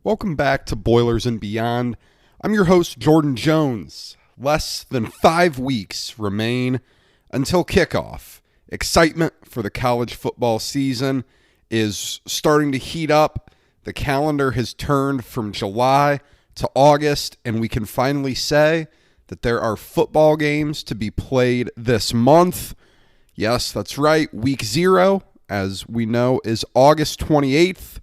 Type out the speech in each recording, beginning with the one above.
Welcome back to Boilers and Beyond. I'm your host, Jordan Jones. Less than 5 weeks remain until kickoff. Excitement for the college football season is starting to heat up. The calendar has turned from July to August, and we can finally say that there are football games to be played this month. Yes, that's right. Week 0, as we know, is August 28th.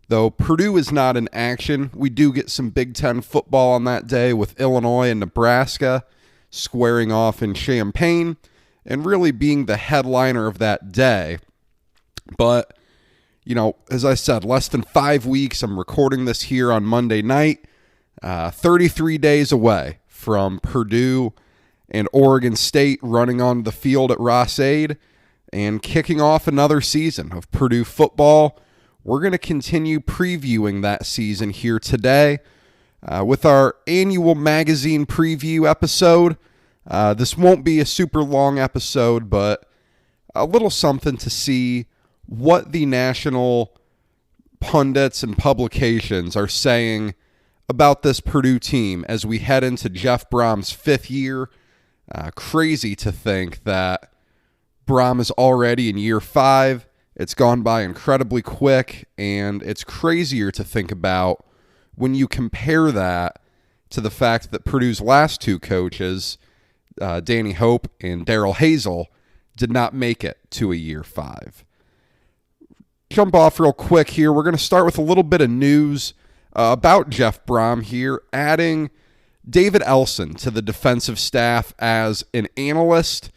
Though Purdue is not in action, we do get some Big Ten football on that day with Illinois and Nebraska squaring off in Champaign and really being the headliner of that day. But, as I said, less than 5 weeks. I'm recording this here on Monday night, 33 days away from Purdue and Oregon State running on the field at Ross-Ade and kicking off another season of Purdue football. We're going to continue previewing that season here today with our annual magazine preview episode. This won't be a super long episode, but a little something to see what the national pundits and publications are saying about this Purdue team as we head into Jeff Brohm's 5th year. Crazy to think that Brohm is already in year 5. It's gone by incredibly quick, and it's crazier to think about when you compare that to the fact that Purdue's last 2 coaches, Danny Hope and Daryl Hazel, did not make it to a year 5. Jump off real quick here. We're going to start with a little bit of news about Jeff Brohm here, adding David Elson to the defensive staff as an analyst,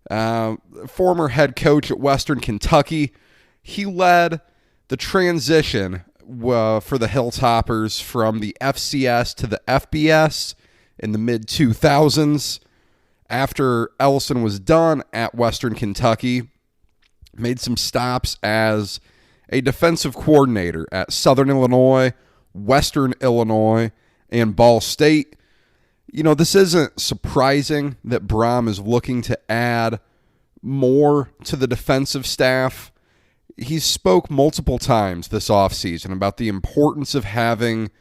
former head coach at Western Kentucky. He led the transition for the Hilltoppers from the FCS to the FBS in the mid-2000s. After Ellison was done at Western Kentucky, made some stops as a defensive coordinator at Southern Illinois, Western Illinois, and Ball State. This isn't surprising that Brohm is looking to add more to the defensive staff. He spoke multiple times this offseason about the importance of having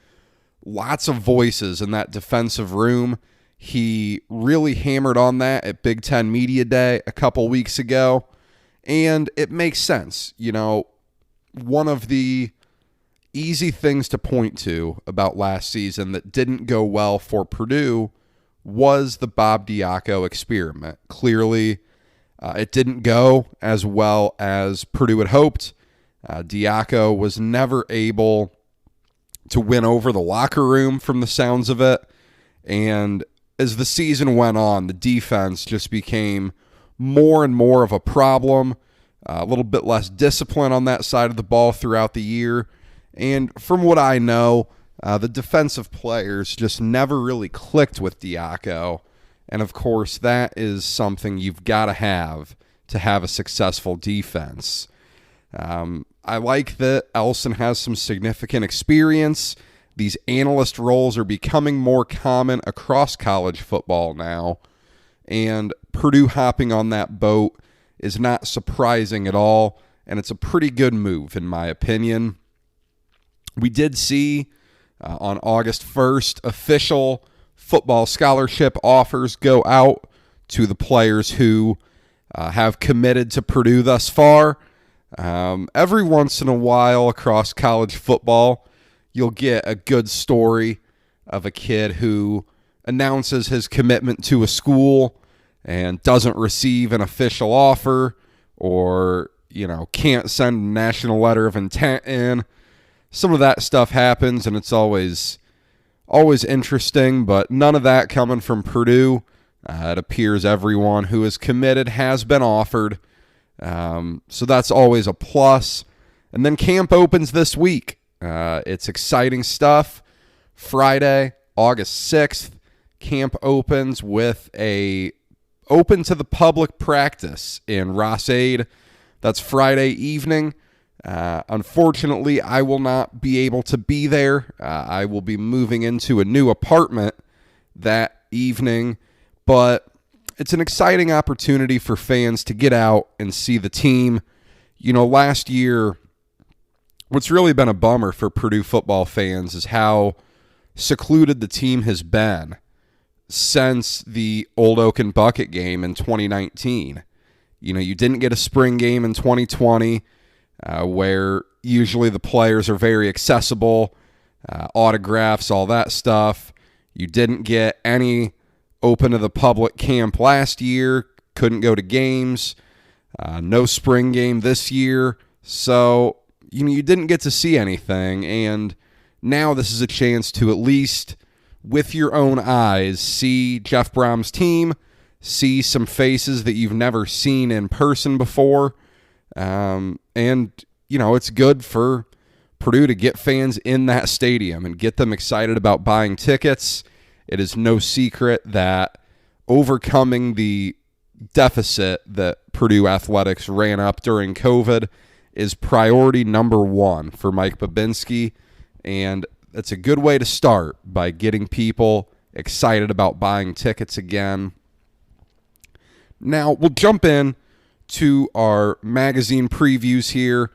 lots of voices in that defensive room. He really hammered on that at Big Ten Media Day a couple weeks ago, and it makes sense. One of the easy things to point to about last season that didn't go well for Purdue was the Bob Diaco experiment. Clearly, it didn't go as well as Purdue had hoped. Diaco was never able to win over the locker room from the sounds of it. And as the season went on, the defense just became more and more of a problem. A little bit less discipline on that side of the ball throughout the year. And from what I know, the defensive players just never really clicked with Diaco. And, of course, that is something you've got to have a successful defense. I like that Elson has some significant experience. These analyst roles are becoming more common across college football now. And Purdue hopping on that boat is not surprising at all. And it's a pretty good move, in my opinion. We did see on August 1st official football scholarship offers go out to the players who have committed to Purdue thus far. Every once in a while across college football, you'll get a good story of a kid who announces his commitment to a school and doesn't receive an official offer or, can't send a national letter of intent in. Some of that stuff happens, and it's always interesting, but none of that coming from Purdue. It appears everyone who is committed has been offered, so that's always a plus. And then camp opens this week. It's exciting stuff. Friday, August 6th, camp opens with a open to the public practice in Ross-Ade. That's Friday evening. Unfortunately, I will not be able to be there. I will be moving into a new apartment that evening, but it's an exciting opportunity for fans to get out and see the team. Last year what's really been a bummer for Purdue football fans is how secluded the team has been since the Old Oaken Bucket game in 2019. You didn't get a spring game in 2020 where usually the players are very accessible, autographs, all that stuff. You didn't get any open to the public camp last year, couldn't go to games, no spring game this year. So, you didn't get to see anything, and now this is a chance to at least, with your own eyes, see Jeff Brohm's team, see some faces that you've never seen in person before, and, it's good for Purdue to get fans in that stadium and get them excited about buying tickets. It is no secret that overcoming the deficit that Purdue athletics ran up during COVID is priority number one for Mike Babinski, and that's a good way to start by getting people excited about buying tickets again. Now, we'll jump in to our magazine previews here.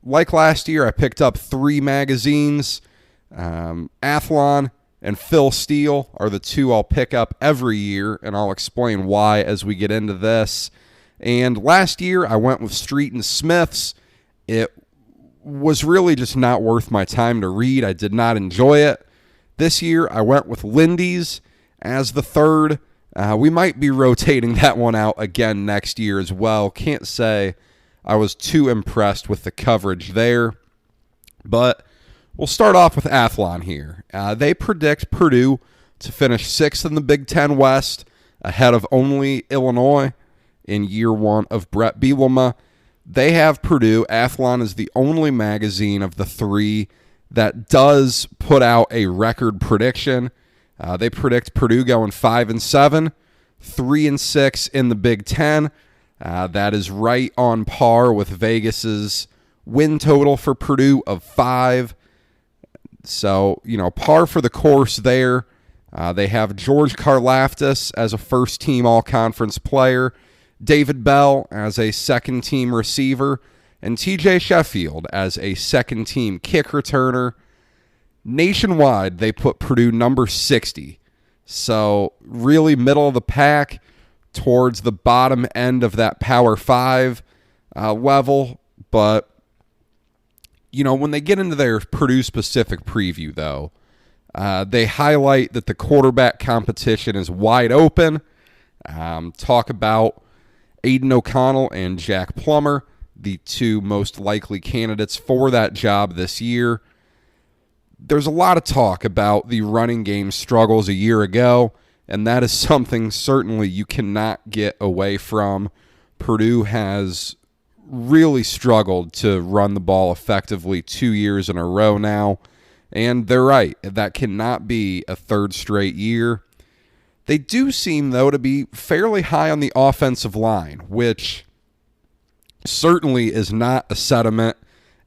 Like last year, I picked up 3 magazines. Athlon and Phil Steele are the 2 I'll pick up every year, and I'll explain why as we get into this. And last year, I went with Street and Smith's. It was really just not worth my time to read. I did not enjoy it. This year, I went with Lindy's as the 3rd. We might be rotating that one out again next year as well. Can't say I was too impressed with the coverage there. But we'll start off with Athlon here. They predict Purdue to finish 6th in the Big Ten West, ahead of only Illinois in year 1 of Brett Bielema. They have Purdue. Athlon is the only magazine of the 3 that does put out a record prediction. They predict Purdue going 5-7, 3-6 in the Big Ten. That is right on par with Vegas's win total for Purdue of 5. So, par for the course there. They have George Karlaftis as a first-team all-conference player, David Bell as a second-team receiver, and TJ Sheffield as a second-team kick returner. Nationwide, they put Purdue number 60. So, really middle of the pack, towards the bottom end of that Power 5 level. But, when they get into their Purdue-specific preview, though, they highlight that the quarterback competition is wide open. Talk about Aiden O'Connell and Jack Plummer, the 2 most likely candidates for that job this year. There's a lot of talk about the running game struggles a year ago, and that is something certainly you cannot get away from. Purdue has really struggled to run the ball effectively 2 years in a row now, and they're right. That cannot be a 3rd straight year. They do seem, though, to be fairly high on the offensive line, which certainly is not a sentiment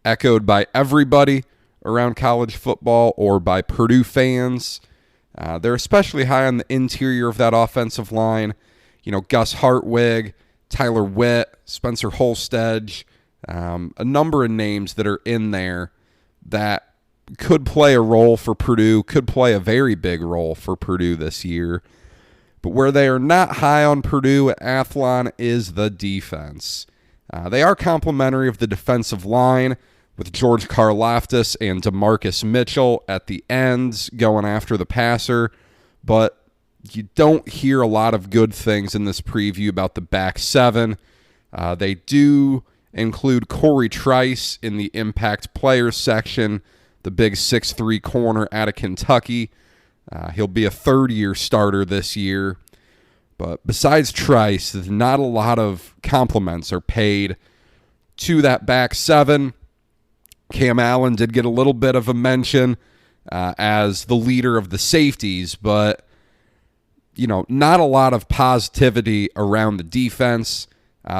echoed by everybody around college football or by Purdue fans. They're especially high on the interior of that offensive line. Gus Hartwig, Tyler Witt, Spencer Holstedge, a number of names that are in there that could play a role for Purdue, could play a very big role for Purdue this year. But where they are not high on Purdue at Athlon is the defense. They are complimentary of the defensive line, with George Karlaftis and DeMarcus Mitchell at the ends going after the passer. But you don't hear a lot of good things in this preview about the back 7. They do include Corey Trice in the impact players section, the big 6'3" corner out of Kentucky. He'll be a 3rd-year starter this year. But besides Trice, not a lot of compliments are paid to that back 7. Cam Allen did get a little bit of a mention as the leader of the safeties, but, not a lot of positivity around the defense.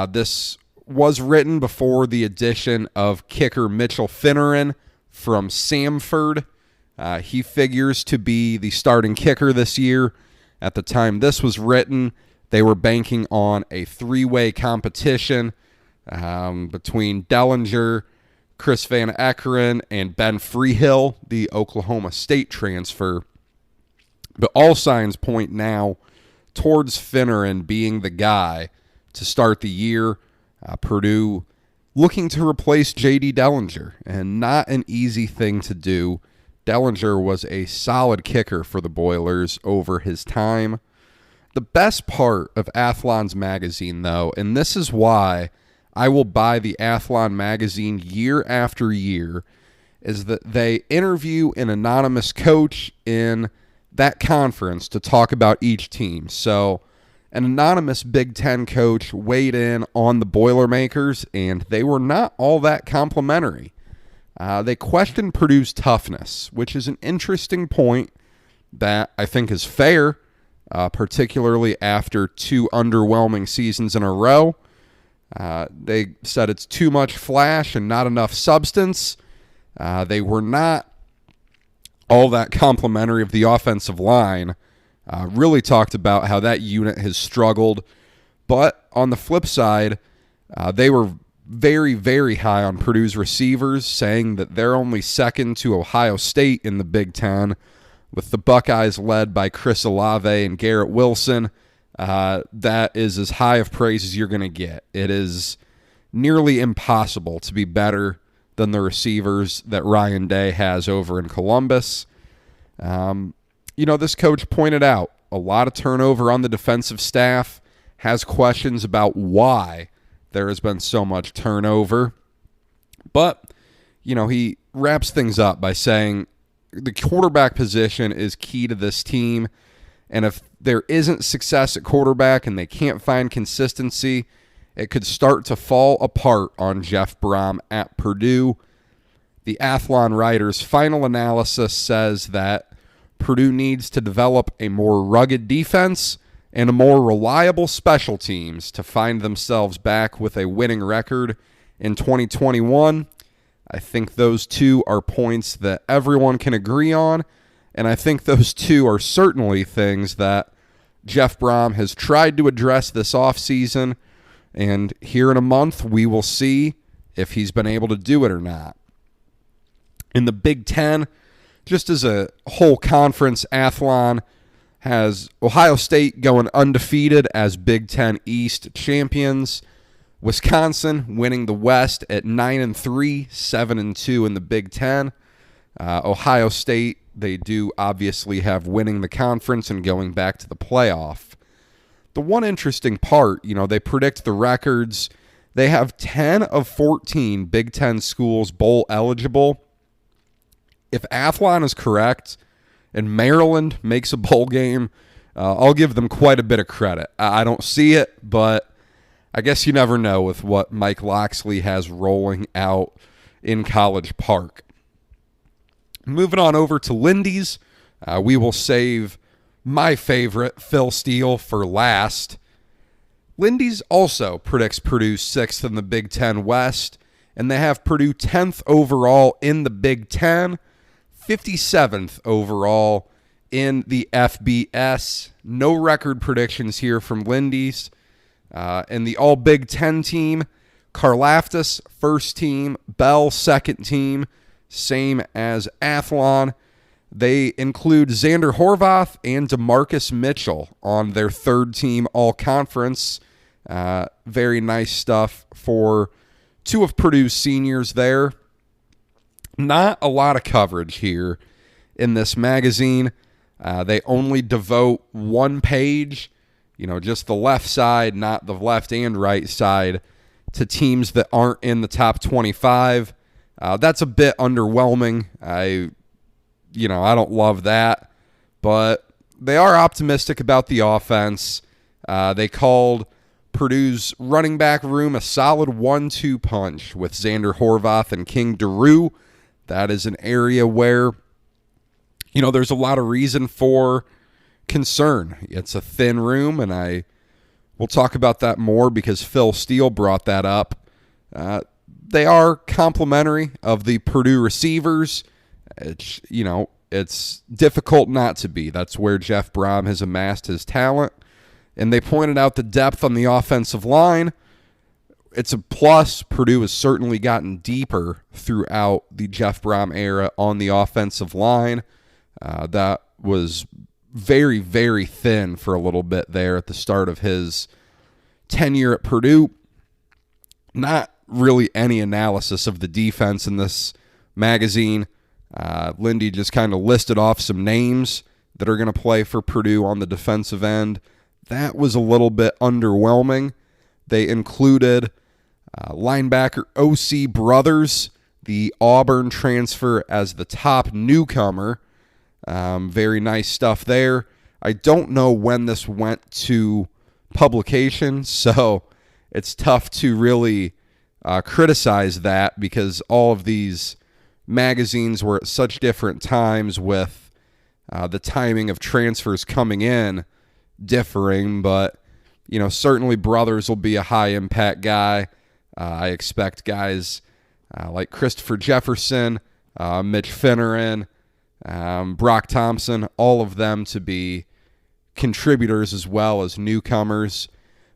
This was written before the addition of kicker Mitchell Finneran from Samford. He figures to be the starting kicker this year. At the time this was written, they were banking on a 3-way competition between Dellinger, Chris Van Ekkeren and Ben Freehill, the Oklahoma State transfer. But all signs point now towards Finneran being the guy to start the year. Purdue looking to replace J.D. Dellinger, and not an easy thing to do. Dellinger was a solid kicker for the Boilers over his time. The best part of Athlon's magazine, though, and this is why I will buy the Athlon magazine year after year, is that they interview an anonymous coach in that conference to talk about each team. So an anonymous Big Ten coach weighed in on the Boilermakers, and they were not all that complimentary. They questioned Purdue's toughness, which is an interesting point that I think is fair, particularly after 2 underwhelming seasons in a row. They said it's too much flash and not enough substance. They were not all that complimentary of the offensive line. Really talked about how that unit has struggled. But on the flip side, they were very, very high on Purdue's receivers, saying that they're only second to Ohio State in the Big Ten, with the Buckeyes led by Chris Olave and Garrett Wilson. That is as high of praise as you're going to get. It is nearly impossible to be better than the receivers that Ryan Day has over in Columbus. This coach pointed out a lot of turnover on the defensive staff, has questions about why there has been so much turnover. But, he wraps things up by saying the quarterback position is key to this team. And if there isn't success at quarterback and they can't find consistency, it could start to fall apart on Jeff Brohm at Purdue. The Athlon writer's final analysis says that Purdue needs to develop a more rugged defense and a more reliable special teams to find themselves back with a winning record in 2021. I think those two are points that everyone can agree on, and I think those two are certainly things that Jeff Brohm has tried to address this offseason, and here in a month we will see if he's been able to do it or not. In the Big Ten, just as a whole conference, Athlon has Ohio State going undefeated as Big Ten East champions. Wisconsin winning the West at 9-3, 7-2 in the Big Ten. Ohio State, they do obviously have winning the conference and going back to the playoff. The one interesting part, they predict the records. They have 10 of 14 Big Ten schools bowl eligible. If Athlon is correct and Maryland makes a bowl game, I'll give them quite a bit of credit. I don't see it, but I guess you never know with what Mike Loxley has rolling out in College Park. Moving on over to Lindy's, we will save my favorite, Phil Steele, for last. Lindy's also predicts Purdue 6th in the Big Ten West, and they have Purdue 10th overall in the Big Ten, 57th overall in the FBS. No record predictions here from Lindy's. And the all Big Ten team, Karlaftis, first team, Bell, second team, same as Athlon. They include Xander Horvath and DeMarcus Mitchell on their third team all-conference. Very nice stuff for two of Purdue's seniors there. Not a lot of coverage here in this magazine. They only devote one page, just the left side, not the left and right side, to teams that aren't in the top 25. That's a bit underwhelming. I don't love that, but they are optimistic about the offense. They called Purdue's running back room a solid 1-2 punch with Xander Horvath and King Daru. That is an area where, there's a lot of reason for concern. It's a thin room, and we'll talk about that more because Phil Steele brought that up. They are complimentary of the Purdue receivers. It's difficult not to be. That's where Jeff Brohm has amassed his talent. And they pointed out the depth on the offensive line. it's a plus. Purdue has certainly gotten deeper throughout the Jeff Brohm era on the offensive line. That was very, very thin for a little bit there at the start of his tenure at Purdue. Not really any analysis of the defense in this magazine. Lindy just kind of listed off some names that are going to play for Purdue on the defensive end. That was a little bit underwhelming. They included linebacker O.C. Brothers, the Auburn transfer, as the top newcomer. Very nice stuff there. I don't know when this went to publication, so it's tough to really criticize that because all of these magazines were at such different times with the timing of transfers coming in differing, but certainly Brothers will be a high-impact guy. I expect guys like Christopher Jefferson, Mitch Finneran, Brock Thompson, all of them to be contributors as well as newcomers.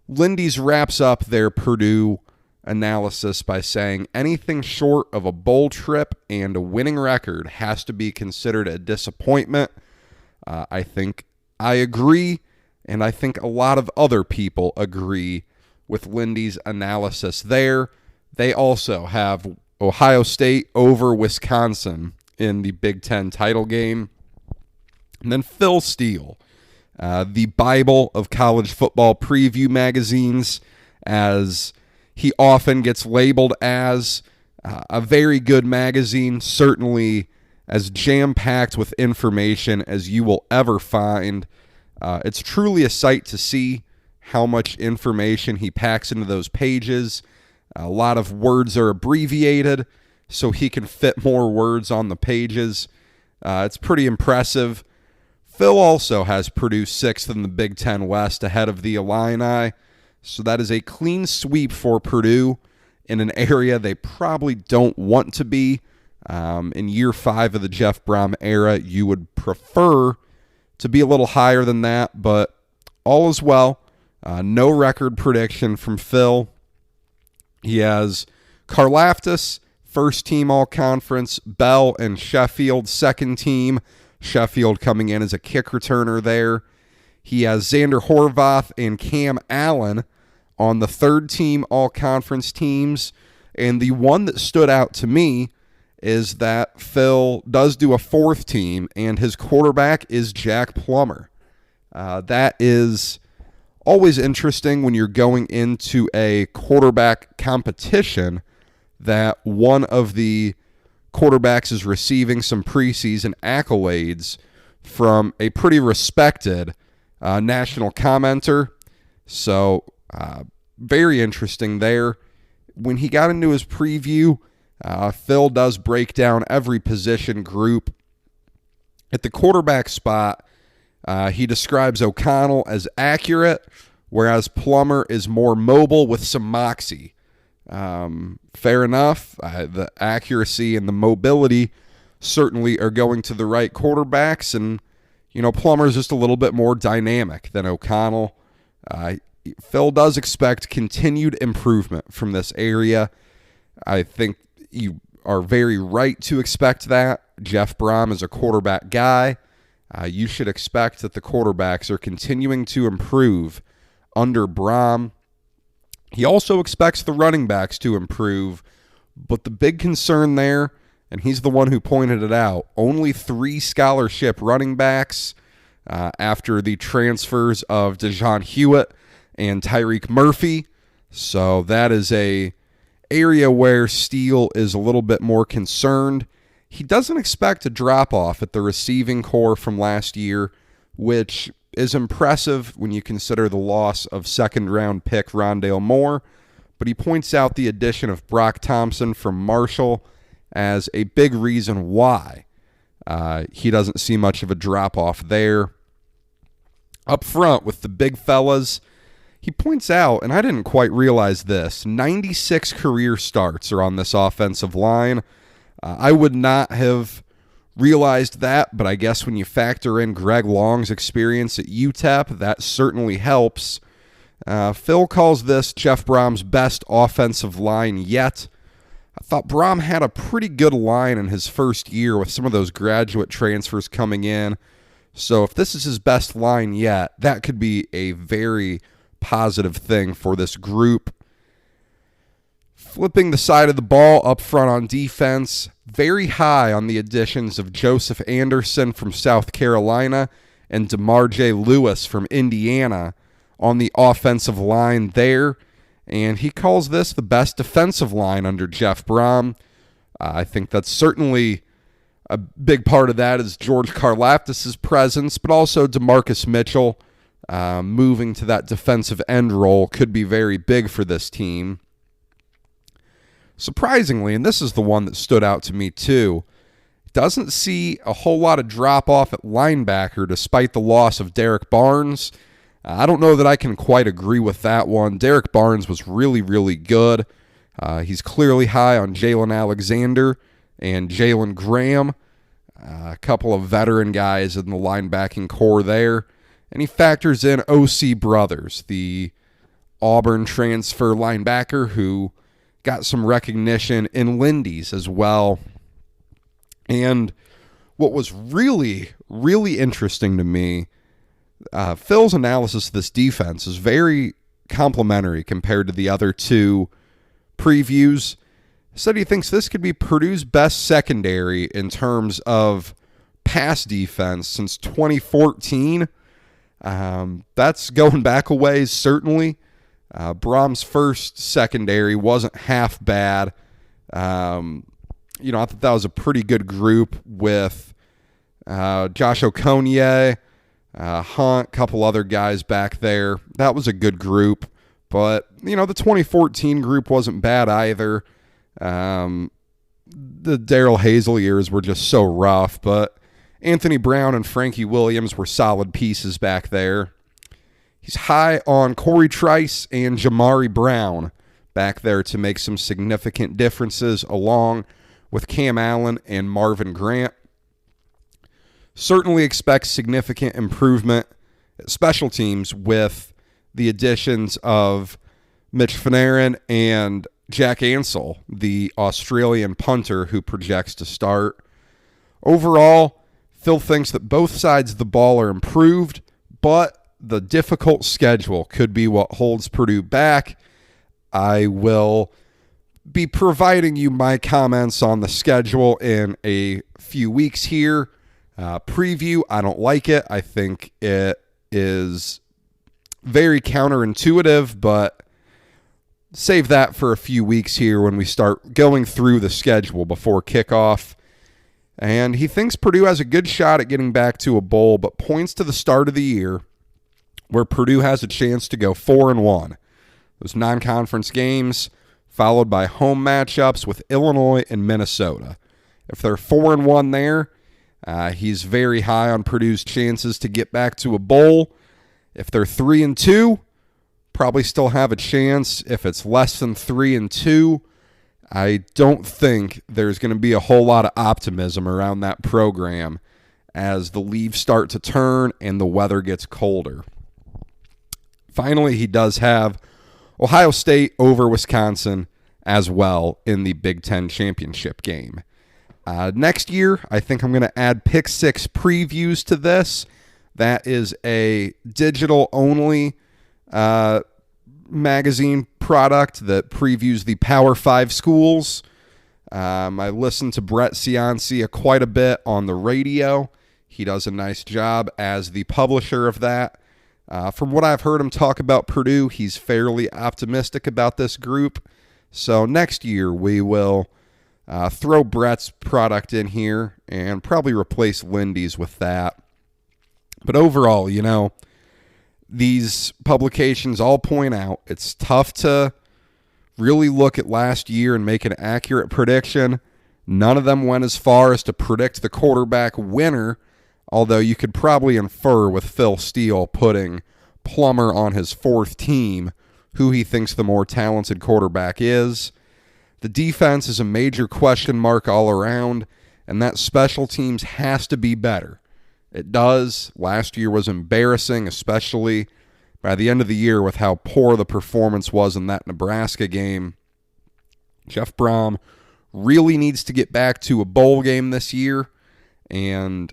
Lindy's wraps up their Purdue analysis by saying anything short of a bowl trip and a winning record has to be considered a disappointment. I think I agree, and I think a lot of other people agree with Lindy's analysis there. They also have Ohio State over Wisconsin in the Big Ten title game. And then Phil Steele, the Bible of college football preview magazines, as he often gets labeled as, a very good magazine, certainly as jam-packed with information as you will ever find. It's truly a sight to see how much information he packs into those pages. A lot of words are abbreviated so he can fit more words on the pages. It's pretty impressive. Phil also has Purdue 6th in the Big Ten West ahead of the Illini. So that is a clean sweep for Purdue in an area they probably don't want to be. In year 5 of the Jeff Brohm era, you would prefer to be a little higher than that, but all is well. No record prediction from Phil. He has Karlaftis, first team all-conference, Bell and Sheffield, second team. Sheffield coming in as a kick returner there. He has Xander Horvath and Cam Allen on the third team all-conference teams. And the one that stood out to me is that Phil does do a fourth team, and his quarterback is Jack Plummer. That is always interesting when you're going into a quarterback competition that one of the quarterbacks is receiving some preseason accolades from a pretty respected national commenter. So very interesting there. When he got into his preview, Phil does break down every position group. At the quarterback spot, he describes O'Connell as accurate, whereas Plummer is more mobile with some moxie. Fair enough. The accuracy and the mobility certainly are going to the right quarterbacks, and Plummer is just a little bit more dynamic than O'Connell. Phil does expect continued improvement from this area. I think you are very right to expect that. Jeff Brohm is a quarterback guy. You should expect that the quarterbacks are continuing to improve under Brohm. He also expects the running backs to improve, but the big concern there, and he's the one who pointed it out, only 3 scholarship running backs after the transfers of DeJohn Hewitt and Tyreek Murphy. So that is a area where Steele is a little bit more concerned. He doesn't expect a drop-off at the receiving core from last year, which is impressive when you consider the loss of second-round pick Rondale Moore, but he points out the addition of Brock Thompson from Marshall as a big reason why he doesn't see much of a drop-off there. Up front with the big fellas, he points out, and I didn't quite realize this, 96 career starts are on this offensive line. I would not have realized that, but I guess when you factor in Greg Long's experience at UTEP, that certainly helps. Phil calls this Jeff Brohm's best offensive line yet. I thought Brohm had a pretty good line in his first year with some of those graduate transfers coming in. So if this is his best line yet, that could be a very positive thing for this group. Flipping the side of the ball up front on defense, very high on the additions of Joseph Anderson from South Carolina and DeMar J. Lewis from Indiana on the offensive line there. And he calls this the best defensive line under Jeff Brohm. I think that's certainly a big part of that is George Karlaftis' presence, but also DeMarcus Mitchell moving to that defensive end role could be very big for this team. Surprisingly, and this is the one that stood out to me too, doesn't see a whole lot of drop-off at linebacker despite the loss of Derek Barnes. I don't know that I can quite agree with that one. Derek Barnes was really, really good. He's clearly high on Jalen Alexander and Jalen Graham, a couple of veteran guys in the linebacking core there. And he factors in O.C. Brothers, the Auburn transfer linebacker who got some recognition in Lindy's as well. And what was really, really interesting to me, Phil's analysis of this defense is very complimentary compared to the other two previews. He said he thinks this could be Purdue's best secondary in terms of pass defense since 2014. That's going back a ways, certainly. Brohm's first secondary wasn't half bad. I thought that was a pretty good group with Josh Okonie, Hunt, a couple other guys back there. That was a good group. But, the 2014 group wasn't bad either. The Darrell Hazel years were just so rough. But Anthony Brown and Frankie Williams were solid pieces back there. He's high on Corey Trice and Jamari Brown back there to make some significant differences along with Cam Allen and Marvin Grant. Certainly expects significant improvement at special teams with the additions of Mitch Fanarin and Jack Ansell, the Australian punter who projects to start. Overall, Phil thinks that both sides of the ball are improved, but the difficult schedule could be what holds Purdue back. I will be providing you my comments on the schedule in a few weeks here. Preview, I don't like it. I think it is very counterintuitive, but save that for a few weeks here when we start going through the schedule before kickoff. And he thinks Purdue has a good shot at getting back to a bowl, but points to the start of the year where Purdue has a chance to go 4-1. Those non-conference games followed by home matchups with Illinois and Minnesota. If they're 4-1 there, he's very high on Purdue's chances to get back to a bowl. If they're 3-2, probably still have a chance. If it's less than 3-2, I don't think there's going to be a whole lot of optimism around that program as the leaves start to turn and the weather gets colder. Finally, he does have Ohio State over Wisconsin as well in the Big Ten championship game. Next year, I think I'm going to add Pick 6 previews to this. That is a digital-only magazine product that previews the Power 5 schools. I listen to Brett Ciancia quite a bit on the radio. He does a nice job as the publisher of that. From what I've heard him talk about Purdue, he's fairly optimistic about this group. So next year we will throw Brett's product in here and probably replace Lindy's with that. But overall, these publications all point out it's tough to really look at last year and make an accurate prediction. None of them went as far as to predict the quarterback winner, although you could probably infer with Phil Steele putting Plummer on his fourth team who he thinks the more talented quarterback is. The defense is a major question mark all around, and that special teams has to be better. It does. Last year was embarrassing, especially by the end of the year with how poor the performance was in that Nebraska game, Jeff Brohm really needs to get back to a bowl game this year, and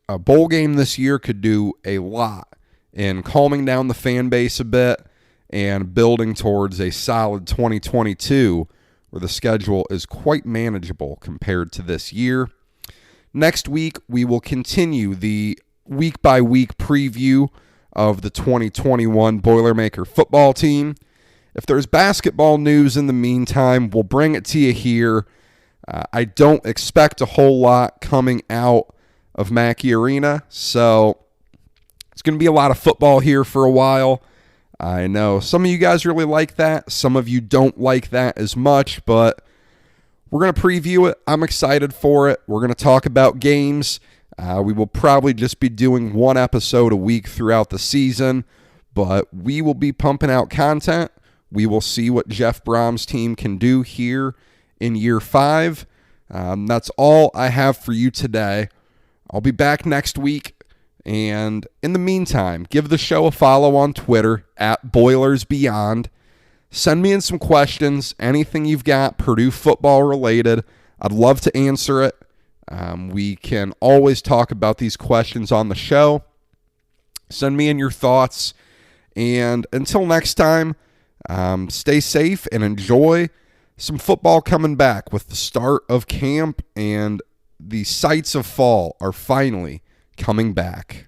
a bowl game this year could do a lot in calming down the fan base a bit and building towards a solid 2022 where the schedule is quite manageable compared to this year. Next week, we will continue the week-by-week preview of the 2021 Boilermaker football team. If there's basketball news in the meantime, we'll bring it to you here. I don't expect a whole lot coming out of Mackey Arena, so it's going to be a lot of football here for a while. I know some of you guys really like that. Some of you don't like that as much, but we're going to preview it. I'm excited for it. We're going to talk about games. We will probably just be doing one episode a week throughout the season, but we will be pumping out content. We will see what Jeff Brohm's team can do here in year 5. That's all I have for you today. I'll be back next week. And in the meantime, give the show a follow on Twitter at BoilersBeyond. Send me in some questions, anything you've got Purdue football related. I'd love to answer it. We can always talk about these questions on the show. Send me in your thoughts. And until next time, stay safe and enjoy some football coming back with the start of camp, and the sights of fall are finally coming back.